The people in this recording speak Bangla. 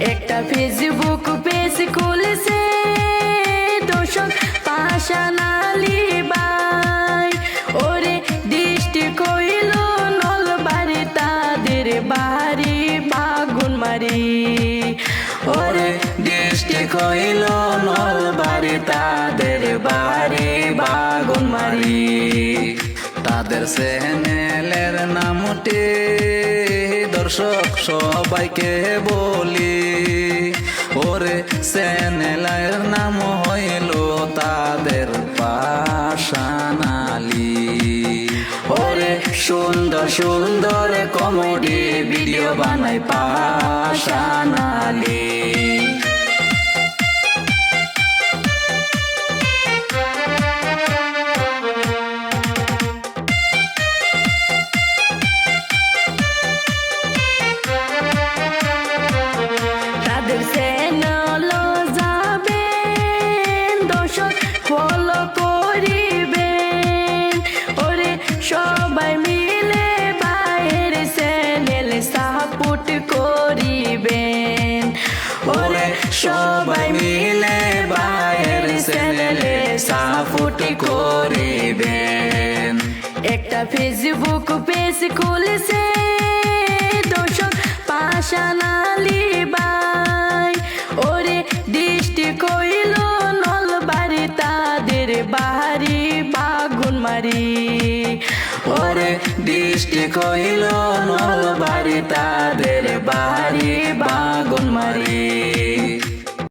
একটা ফেসবুক পেজ খুলেছে দর্শক পাশান আলী ভাই, ওরে দৃষ্টি কইল নলবাড়ি তাদের বাড়ি বাগুনমারি। ওরে দৃষ্টি কইল নলবাড়ি তাদের বাড়ি বাগুনমারি। তাদের চ্যানেলের নামটি দর্শক সবাইকে বলি, ওরে চ্যানেলের নাম হইল তাদের পাশান আলী। ওরে সুন্দর সুন্দর কমেডি ভিডিও বানায় পাশান আলী। তাদের চ্যানেল যাবেন দর্শক ফলো করিবেন, ওরে সবাই মিলে বাইরের চ্যানেল সাপোর্ট করিবেন। ওরে সবাই মিলে বাইরের চ্যানেলে সাপোর্ট করিবেন। একটা ফেসবুক পেজ খুলেছে দর্শক পাশান আলী ভাই, ওরে দৃষ্টি কইল নলবাড়ি তাদের বাড়ি বাগুনমারি। ওরে দৃষ্টি কইল নলবাড়ি তাদের বাড়ি বাগুনমারি।